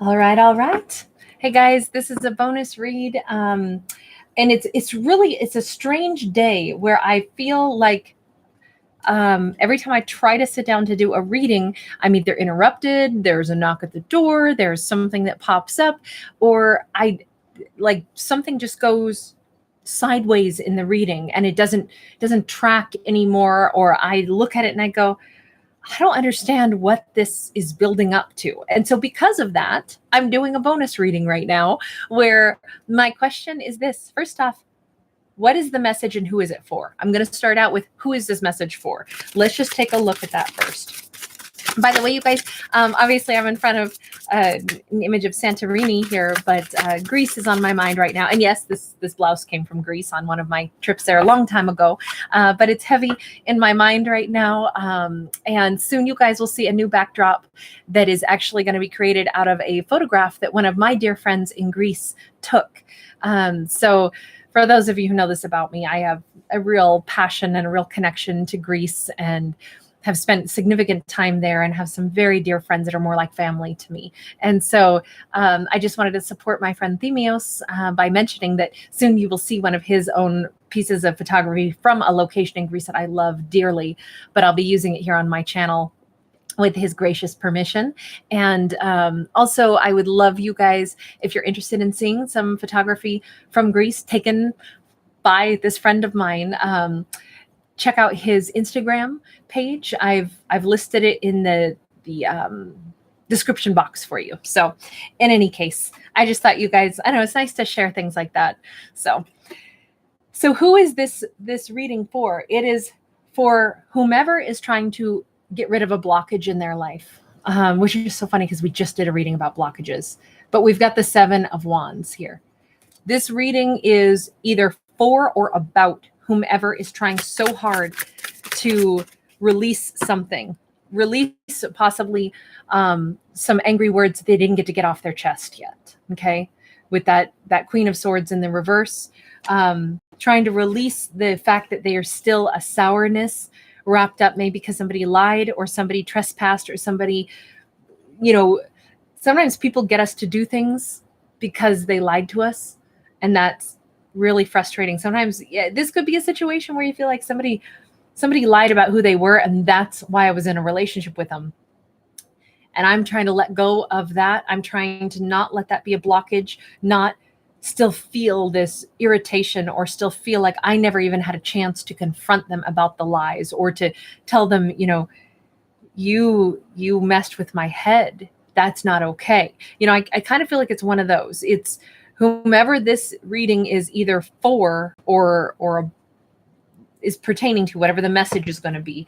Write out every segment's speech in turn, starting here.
All right, all right. Hey guys, this is a bonus read, and it's a strange day where I feel like every time I try to sit down to do a reading, I'm either interrupted, there's a knock at the door, there's something that pops up, or something just goes sideways in the reading and it doesn't track anymore, or I look at it and I go, I don't understand what this is building up to. And so because of that, I'm doing a bonus reading right now where my question is this. First off, what is the message and who is it for? I'm going to start out with who is this message for? Let's just take a look at that first. By the way, you guys, obviously I'm in front of an image of Santorini here, but Greece is on my mind right now. And yes, this blouse came from Greece on one of my trips there a long time ago, but it's heavy in my mind right now. And soon you guys will see a new backdrop that is actually going to be created out of a photograph that one of my dear friends in Greece took. So for those of you who know this about me, I have a real passion and a real connection to Greece and have spent significant time there and have some very dear friends that are more like family to me. And so I just wanted to support my friend Themios by mentioning that soon you will see one of his own pieces of photography from a location in Greece that I love dearly, but I'll be using it here on my channel with his gracious permission. And also I would love you guys, if you're interested in seeing some photography from Greece taken by this friend of mine, check out his Instagram page. I've listed it in the description box for you. So in any case, I just thought you guys, I know it's nice to share things like that. So who is this reading for? It is for whomever is trying to get rid of a blockage in their life, which is so funny because we just did a reading about blockages, but we've got the 7 of Wands here. This reading is either for or about whomever is trying so hard to release something, release possibly some angry words they didn't get off their chest yet. Okay. With that Queen of Swords in the reverse, trying to release the fact that they are still a sourness wrapped up maybe because somebody lied or somebody trespassed or somebody, sometimes people get us to do things because they lied to us. And that's really frustrating. Sometimes this could be a situation where you feel like somebody lied about who they were, and that's why I was in a relationship with them. And I'm trying to let go of that. I'm trying to not let that be a blockage, not still feel this irritation or still feel like I never even had a chance to confront them about the lies or to tell them, you messed with my head. That's not okay. I kind of feel like it's one of those. It's whomever this reading is either for or is pertaining to, whatever the message is going to be.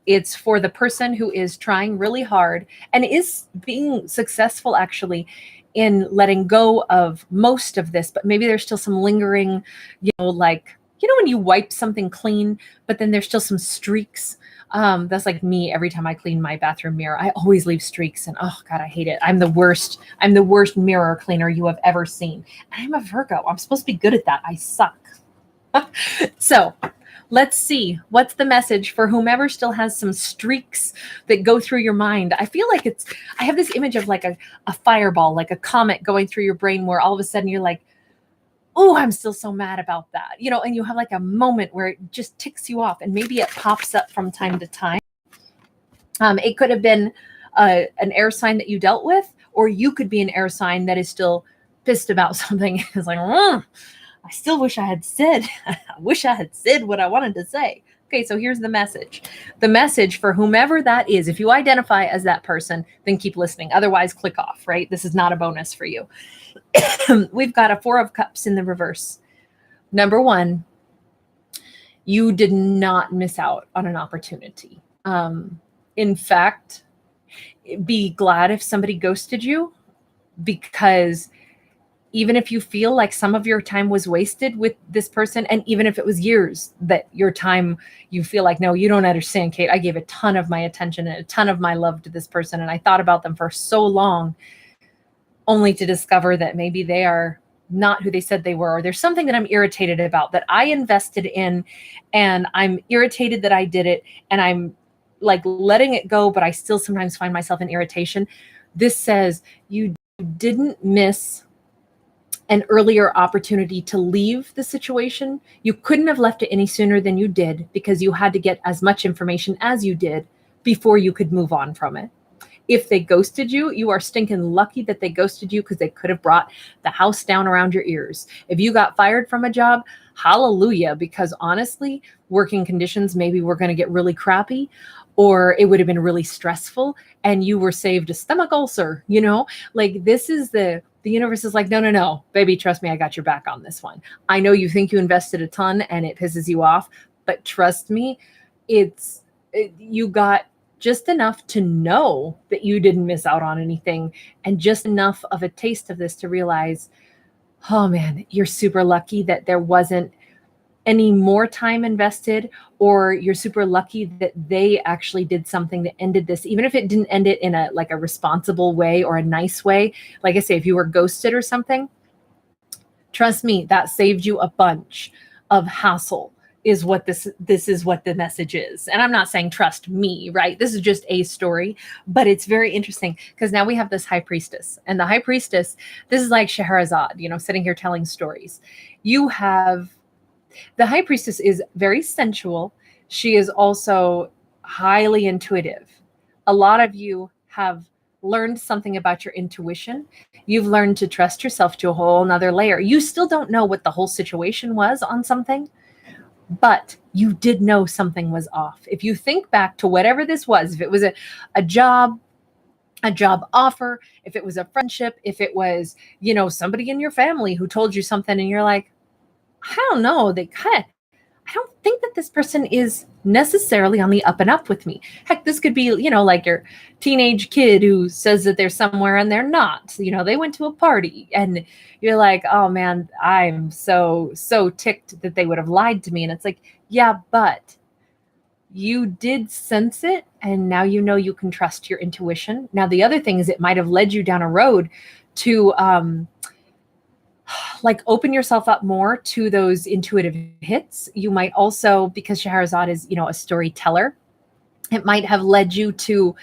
It's for the person who is trying really hard and is being successful actually in letting go of most of this, but maybe there's still some lingering, when you wipe something clean, but then there's still some streaks. That's like me every time I clean my bathroom mirror. I always leave streaks and oh God, I hate it. I'm the worst mirror cleaner you have ever seen. And I'm a Virgo. I'm supposed to be good at that. I suck. So let's see what's the message for whomever still has some streaks that go through your mind. I feel like I have this image of like a fireball, like a comet going through your brain where all of a sudden you're like, oh, I'm still so mad about that, and you have like a moment where it just ticks you off and maybe it pops up from time to time. It could have been an air sign that you dealt with, or you could be an air sign that is still pissed about something. It's like, I still wish I had said, what I wanted to say. Okay, so here's the message. The message for whomever that is, if you identify as that person, then keep listening. Otherwise, click off, right? This is not a bonus for you. We've got a 4 of Cups in the reverse. Number 1, you did not miss out on an opportunity. In fact, be glad if somebody ghosted you, because even if you feel like some of your time was wasted with this person, and even if it was years that your time, you feel like, no, you don't understand, Kate. I gave a ton of my attention and a ton of my love to this person, and I thought about them for so long, only to discover that maybe they are not who they said they were, or there's something that I'm irritated about that I invested in, and I'm irritated that I did it, and I'm like letting it go, but I still sometimes find myself in irritation. This says you didn't miss an earlier opportunity to leave the situation. You couldn't have left it any sooner than you did because you had to get as much information as you did before you could move on from it. If they ghosted you, you are stinking lucky that they ghosted you, because they could have brought the house down around your ears. If you got fired from a job, hallelujah, because honestly, working conditions maybe were going to get really crappy, or it would have been really stressful, and you were saved a stomach ulcer, you know? Like, this is the universe is like, no, baby, trust me, I got your back on this one. I know you think you invested a ton and it pisses you off, but trust me, you got just enough to know that you didn't miss out on anything, and just enough of a taste of this to realize, oh man, you're super lucky that there wasn't any more time invested, or you're super lucky that they actually did something that ended this, even if it didn't end it in a responsible way or a nice way. Like I say, if you were ghosted or something, trust me, that saved you a bunch of hassle, is what this is what the message is. And I'm not saying trust me, right? This is just a story, but it's very interesting because now we have this high priestess, and the high priestess, this is like Scheherazade, sitting here telling stories. You have the high priestess is very sensual. She is also highly intuitive. A lot of you have learned something about your intuition. You've learned to trust yourself to a whole nother layer. You still don't know what the whole situation was on something, but you did know something was off. If you think back to whatever this was, if it was a job offer, if it was a friendship, if it was, somebody in your family who told you something and you're like, I don't know, I don't think that this person is necessarily on the up and up with me. Heck, this could be, like your teenage kid who says that they're somewhere and they're not. They went to a party and you're like, oh man, I'm so ticked that they would have lied to me. And it's like, yeah, but you did sense it, and now you can trust your intuition. Now, the other thing is, it might have led you down a road to open yourself up more to those intuitive hits. You might also, because Scheherazade is, a storyteller, it might have led you to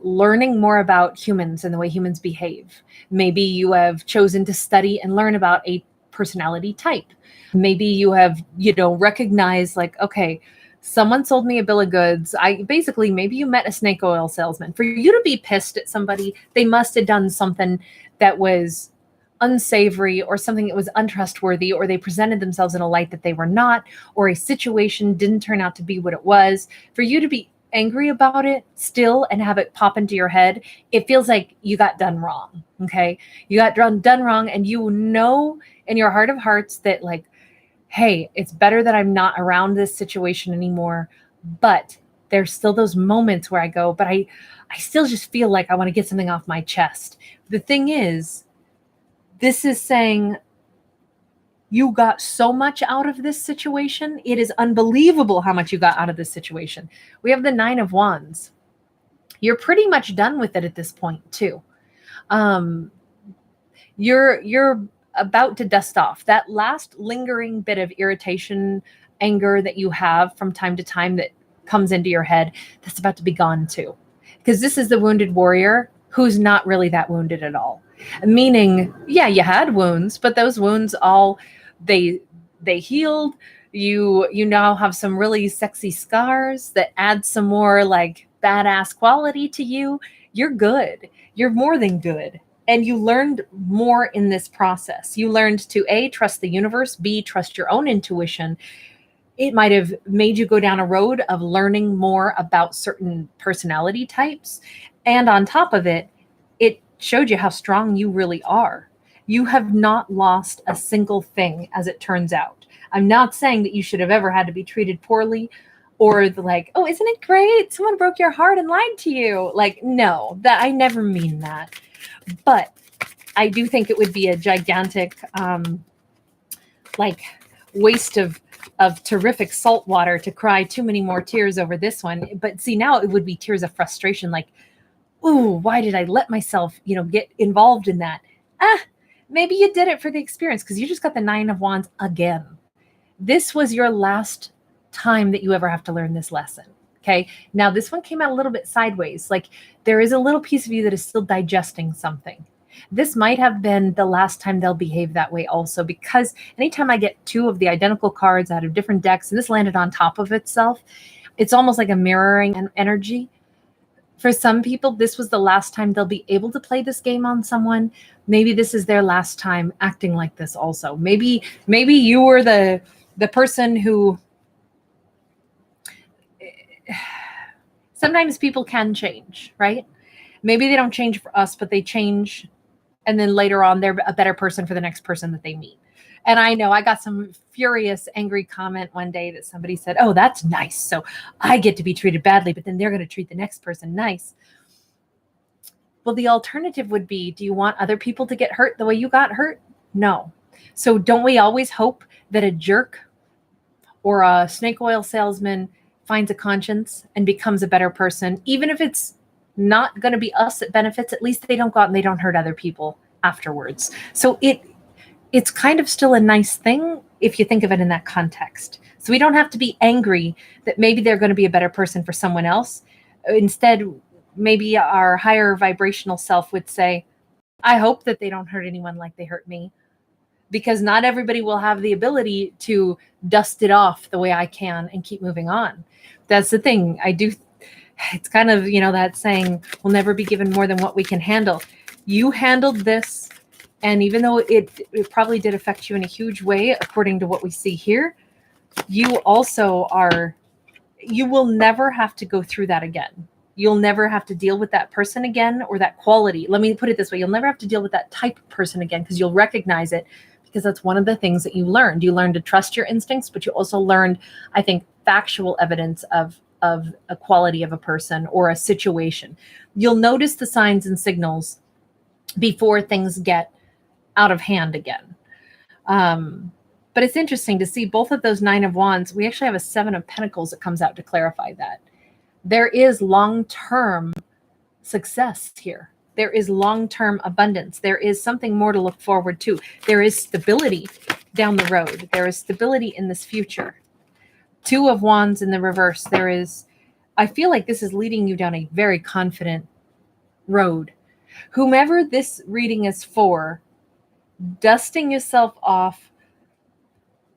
learning more about humans and the way humans behave. Maybe you have chosen to study and learn about a personality type. Maybe you have, recognized okay, someone sold me a bill of goods. Maybe you met a snake oil salesman. For you to be pissed at somebody, they must have done something that was unsavory, or something that was untrustworthy, or they presented themselves in a light that they were not, or a situation didn't turn out to be what it was. For you to be angry about it still and have it pop into your head, it feels like you got done wrong. Okay. You got done wrong, and in your heart of hearts that hey, it's better that I'm not around this situation anymore. But there's still those moments where I go, but I still just feel like I want to get something off my chest. The thing is, this is saying you got so much out of this situation. It is unbelievable how much you got out of this situation. We have the 9 of Wands. You're pretty much done with it at this point too. You're about to dust off that last lingering bit of irritation, anger that you have from time to time that comes into your head. That's about to be gone too, because this is the wounded warrior who's not really that wounded at all. Meaning, yeah, you had wounds, but those wounds they healed. You now have some really sexy scars that add some more badass quality to you. You're good. You're more than good. And you learned more in this process. You learned to A, trust the universe, B, trust your own intuition. It might have made you go down a road of learning more about certain personality types. And on top of it, it showed you how strong you really are. You have not lost a single thing, as it turns out. I'm not saying that you should have ever had to be treated poorly, or oh, isn't it great? Someone broke your heart and lied to you. No, that I never mean that. But I do think it would be a gigantic, waste of terrific salt water to cry too many more tears over this one. But see, now it would be tears of frustration, ooh, why did I let myself, get involved in that? Maybe you did it for the experience, because you just got the 9 of Wands again. This was your last time that you ever have to learn this lesson. Okay. Now this one came out a little bit sideways. There is a little piece of you that is still digesting something. This might have been the last time they'll behave that way also, because anytime I get two of the identical cards out of different decks, and this landed on top of itself, it's almost like a mirroring energy. For some people, this was the last time they'll be able to play this game on someone. Maybe this is their last time acting like this also. Maybe you were the person who... Sometimes people can change, right? Maybe they don't change for us, but they change, and then later on they're a better person for the next person that they meet. And I know I got some furious, angry comment one day that somebody said, oh, that's nice. So I get to be treated badly, but then they're going to treat the next person nice. Well, the alternative would be, do you want other people to get hurt the way you got hurt? No. So don't we always hope that a jerk or a snake oil salesman finds a conscience and becomes a better person? Even if it's not going to be us that benefits, at least they don't go out and they don't hurt other people afterwards. So it's kind of still a nice thing if you think of it in that context. So we don't have to be angry that maybe they're going to be a better person for someone else. Instead, maybe our higher vibrational self would say, I hope that they don't hurt anyone like they hurt me, because not everybody will have the ability to dust it off the way I can and keep moving on. That's the thing. It's kind of, that saying, we'll never be given more than what we can handle. You handled this. And even though it probably did affect you in a huge way, according to what we see here, you will never have to go through that again. You'll never have to deal with that person again, or that quality. Let me put it this way. You'll never have to deal with that type of person again, because you'll recognize it, because that's one of the things that you learned. You learned to trust your instincts, but you also learned, I think, factual evidence of a quality of a person or a situation. You'll notice the signs and signals before things get out of hand again. But it's interesting to see both of those 9 of Wands. We actually have a 7 of Pentacles that comes out to clarify that. There is long-term success here. There is long-term abundance. There is something more to look forward to. There is stability down the road. There is stability in this future. 2 of Wands in the reverse. I feel like this is leading you down a very confident road. Whomever this reading is for, dusting yourself off,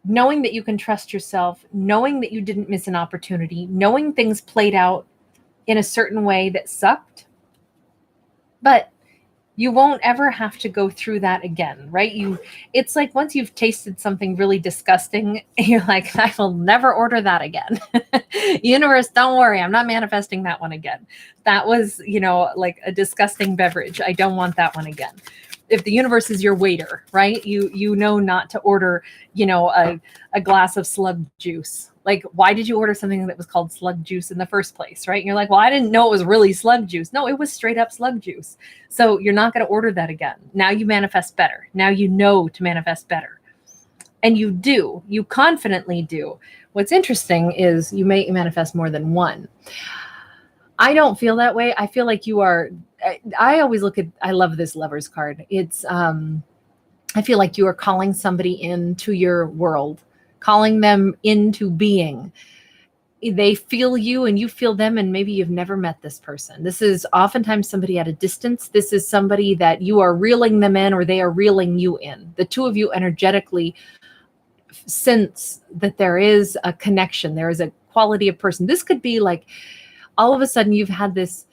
knowing that you can trust yourself, knowing that you didn't miss an opportunity, knowing things played out in a certain way that sucked, but you won't ever have to go through that again, right? It's like once you've tasted something really disgusting, you're like, I will never order that again. Universe, don't worry, I'm not manifesting that one again. That was, like a disgusting beverage. I don't want that one again. If the universe is your waiter, right? You know not to order, a glass of slug juice. Like, why did you order something that was called slug juice in the first place, right? And you're like, well, I didn't know it was really slug juice. No, it was straight up slug juice. So you're not going to order that again. Now you manifest better. Now you know to manifest better. And you do. You confidently do. What's interesting is you may manifest more than one. I don't feel that way. I feel like you are... I always I love this Lover's card. It's, I feel like you are calling somebody into your world, calling them into being. They feel you and you feel them, and maybe you've never met this person. This is oftentimes somebody at a distance. This is somebody that you are reeling them in, or they are reeling you in. The two of you energetically sense that there is a connection. There is a quality of person. This could be like, all of a sudden you've had this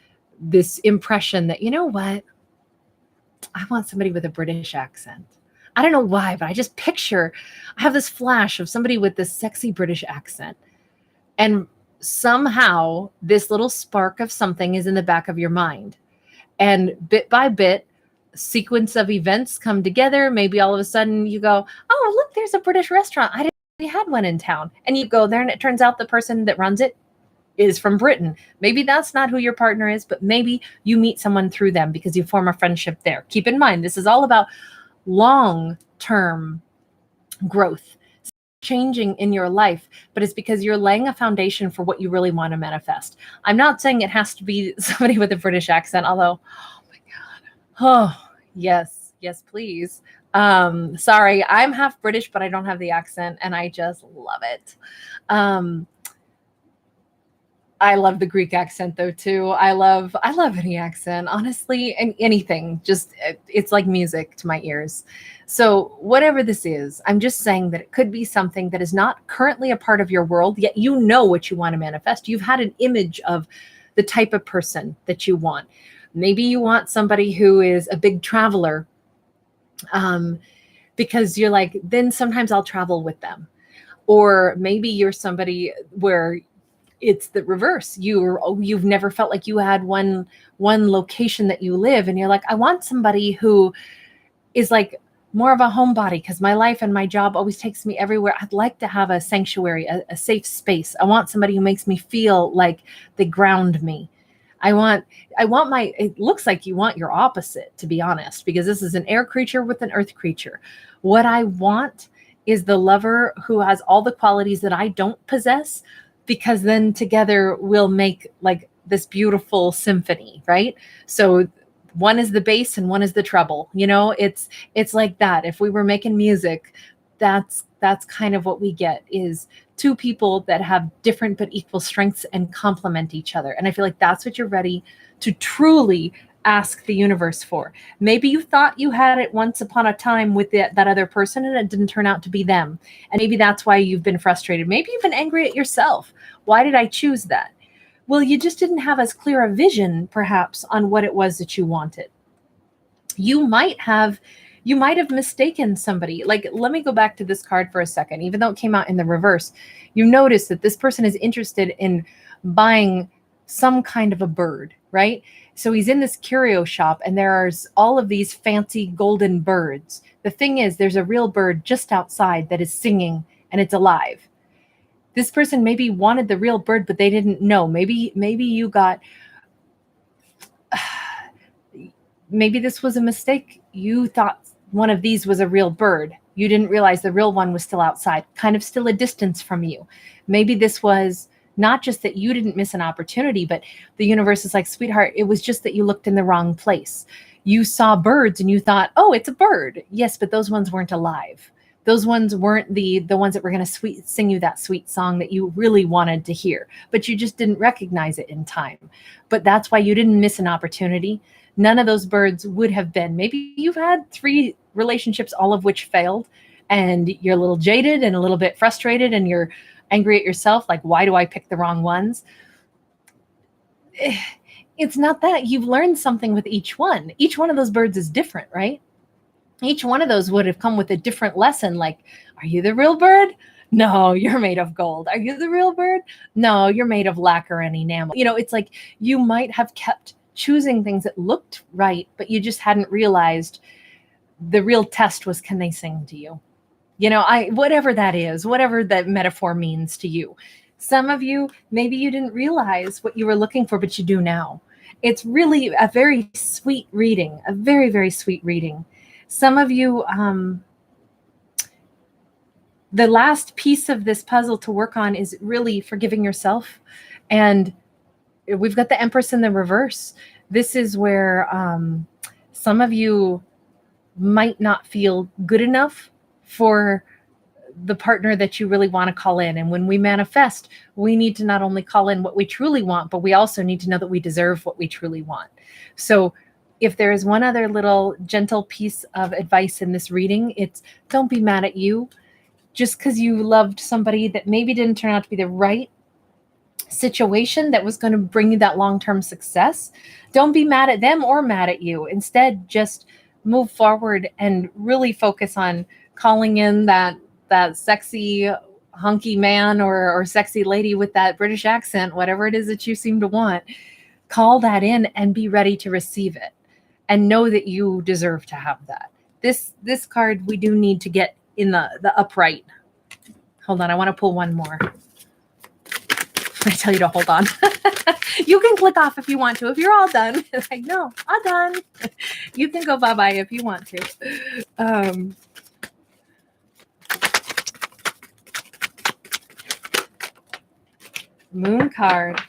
impression that, you know what? I want somebody with a British accent. I don't know why, but I just picture, I have this flash of somebody with this sexy British accent. And somehow this little spark of something is in the back of your mind. And bit by bit, sequence of events come together. Maybe all of a sudden you go, oh, look, there's a British restaurant. I didn't know we had one in town. And you go there and it turns out the person that runs it is from Britain. Maybe that's not who your partner is, but maybe you meet someone through them because you form a friendship there. Keep in mind, this is all about long-term growth, changing in your life, but it's because you're laying a foundation for what you really want to manifest. I'm not saying it has to be somebody with a British accent, although, oh my God. Oh, yes, please. Sorry, I'm half British, but I don't have the accent, and I just love it. I love the Greek accent though too. I love any accent, honestly, and anything. Just it's like music to my ears. So whatever this is, I'm just saying that it could be something that is not currently a part of your world, yet you know what you want to manifest. You've had an image of the type of person that you want. Maybe you want somebody who is a big traveler, because you're like, then sometimes I'll travel with them. Or maybe you're somebody where it's the reverse. You've never felt like you had one location that you live, and you're like, I want somebody who is like more of a homebody because my life and my job always takes me everywhere. I'd like to have a sanctuary, a safe space. I want somebody who makes me feel like they ground me. I want it looks like you want your opposite, to be honest, because this is an air creature with an earth creature. What I want is the lover who has all the qualities that I don't possess, because then together we'll make like this beautiful symphony, right? So one is the bass and one is the treble. It's like that. If we were making music, that's kind of what we get, is two people that have different but equal strengths and complement each other. And I feel like that's what you're ready to truly ask the universe for. Maybe you thought you had it once upon a time with that other person and it didn't turn out to be them. And maybe that's why you've been frustrated. Maybe you've been angry at yourself. Why did I choose that? Well, you just didn't have as clear a vision, perhaps, on what it was that you wanted. You might have mistaken somebody. Like, let me go back to this card for a second. Even though it came out in the reverse, you notice that this person is interested in buying some kind of a bird, right? So he's in this curio shop and there's all of these fancy golden birds. The thing is, there's a real bird just outside that is singing and it's alive. This person maybe wanted the real bird, but they didn't know. Maybe you got, maybe this was a mistake. You thought one of these was a real bird. You didn't realize the real one was still outside, kind of still a distance from you. Maybe this was not just that you didn't miss an opportunity, but the universe is like, sweetheart, it was just that you looked in the wrong place. You saw birds and you thought, oh, it's a bird. Yes, but those ones weren't alive. Those ones weren't the ones that were going to sing you that sweet song that you really wanted to hear, but you just didn't recognize it in time. But that's why you didn't miss an opportunity. None of those birds would have been. Maybe you've had 3 relationships, all of which failed, and you're a little jaded and a little bit frustrated and you're angry at yourself. Like, why do I pick the wrong ones? It's not that. You've learned something with each one. Each one of those birds is different, right? Each one of those would have come with a different lesson. Like, are you the real bird? No, you're made of gold. Are you the real bird? No, you're made of lacquer and enamel. It's like you might have kept choosing things that looked right, but you just hadn't realized the real test was, can they sing to you? Whatever that is, whatever that metaphor means to you. Some of you, maybe you didn't realize what you were looking for, but you do now. It's really a very sweet reading, a very, very sweet reading. Some of you, the last piece of this puzzle to work on is really forgiving yourself. And we've got the Empress in the reverse. This is where some of you might not feel good enough for the partner that you really want to call in. And when we manifest, we need to not only call in what we truly want, but we also need to know that we deserve what we truly want. So if there is one other little gentle piece of advice in this reading, it's don't be mad at you just because you loved somebody that maybe didn't turn out to be the right situation that was going to bring you that long-term success. Don't be mad at them or mad at you. Instead, just move forward and really focus on calling in that sexy hunky man or sexy lady with that British accent, whatever it is that you seem to want. Call that in and be ready to receive it. And know that you deserve to have that. This card we do need to get in the upright. Hold on, I want to pull one more. I tell you to hold on. You can click off if you want to. If you're all done, like, no, all done. You can go bye-bye if you want to. Moon card.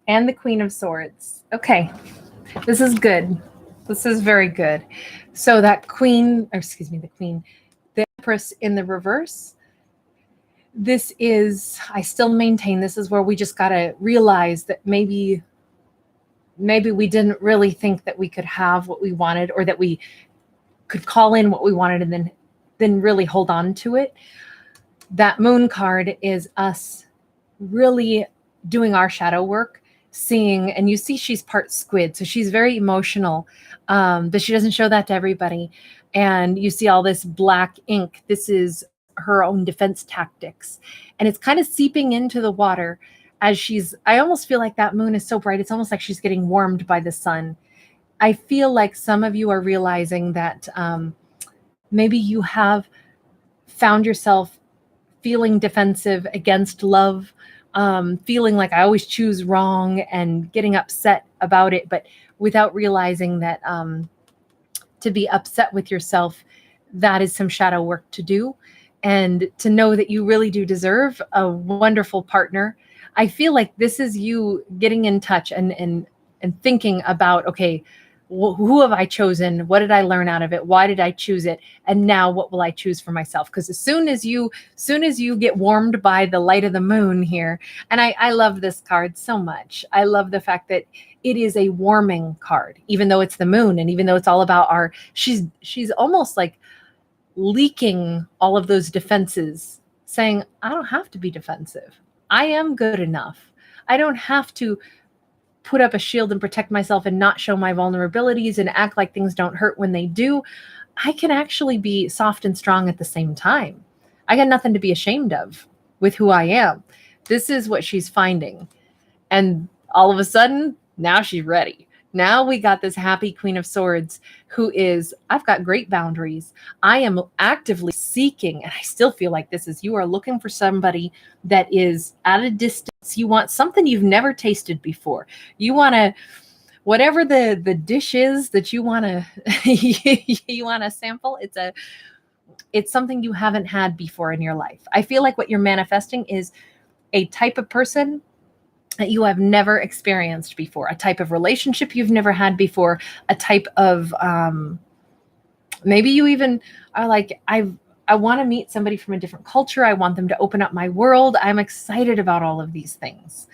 And the Queen of Swords. Okay, this is good. This is very good. So that the Empress in the reverse, I still maintain this is where we just got to realize that maybe we didn't really think that we could have what we wanted, or that we could call in what we wanted and then really hold on to it. That moon card is us really doing our shadow work, seeing, and you see she's part squid, so she's very emotional, but she doesn't show that to everybody. And you see all this black ink. This is her own defense tactics, and it's kind of seeping into the water as I almost feel like that moon is so bright, it's almost like she's getting warmed by the sun. I feel like some of you are realizing that maybe you have found yourself feeling defensive against love, feeling like I always choose wrong and getting upset about it, but without realizing that to be upset with yourself, that is some shadow work to do. And to know that you really do deserve a wonderful partner. I feel like this is you getting in touch and thinking about, okay, who have I chosen? What did I learn out of it? Why did I choose it? And now what will I choose for myself? Because as soon as you get warmed by the light of the moon here, and I love this card so much. I love the fact that it is a warming card, even though it's the moon, and even though it's all about she's almost like leaking all of those defenses, saying, I don't have to be defensive. I am good enough. I don't have to put up a shield and protect myself and not show my vulnerabilities and act like things don't hurt when they do. I can actually be soft and strong at the same time. I got nothing to be ashamed of with who I am. This is what she's finding. And all of a sudden, now she's ready. Now we got this happy Queen of Swords who is, I've got great boundaries. I am actively seeking, and I still feel like this is, you are looking for somebody that is at a distance. You want something you've never tasted before. You want to, whatever the dish is that you want to, you want to sample, it's something you haven't had before in your life. I feel like what you're manifesting is a type of person that you have never experienced before, a type of relationship you've never had before, a type of, maybe you even are like, I want to meet somebody from a different culture. I want them to open up my world. I'm excited about all of these things.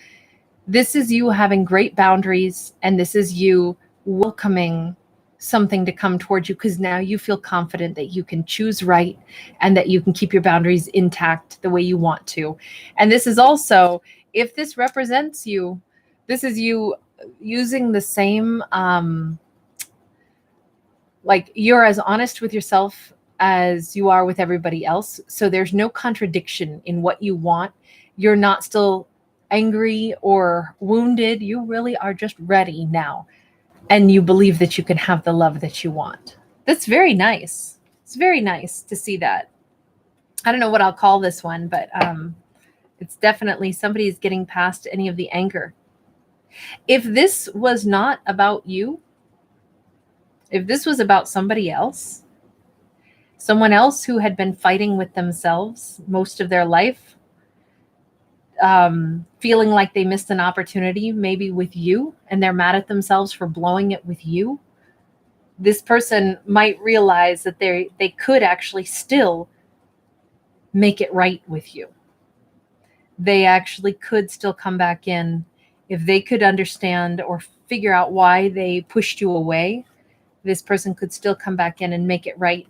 This is you having great boundaries, and this is you welcoming something to come towards you, because now you feel confident that you can choose right and that you can keep your boundaries intact the way you want to. And this is also, if this represents you, this is you using the same, like you're as honest with yourself as you are with everybody else. So there's no contradiction in what you want. You're not still angry or wounded. You really are just ready now. And you believe that you can have the love that you want. That's very nice. It's very nice to see that. I don't know what I'll call this one, but it's definitely somebody is getting past any of the anger. If this was not about you, if this was about somebody else, someone else who had been fighting with themselves most of their life, feeling like they missed an opportunity, maybe with you, and they're mad at themselves for blowing it with you, this person might realize that they could actually still make it right with you. They actually could still come back in if they could understand or figure out why they pushed you away. This person could still come back in and make it right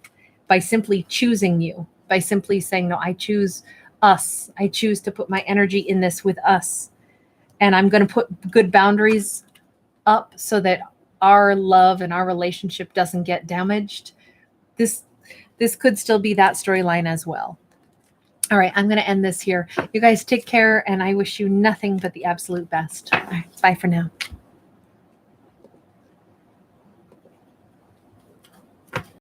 by simply choosing you, by simply saying, no, I choose us. I choose to put my energy in this with us. And I'm going to put good boundaries up so that our love and our relationship doesn't get damaged. This could still be that storyline as well. All right, I'm going to end this here. You guys take care, and I wish you nothing but the absolute best. All right, bye for now.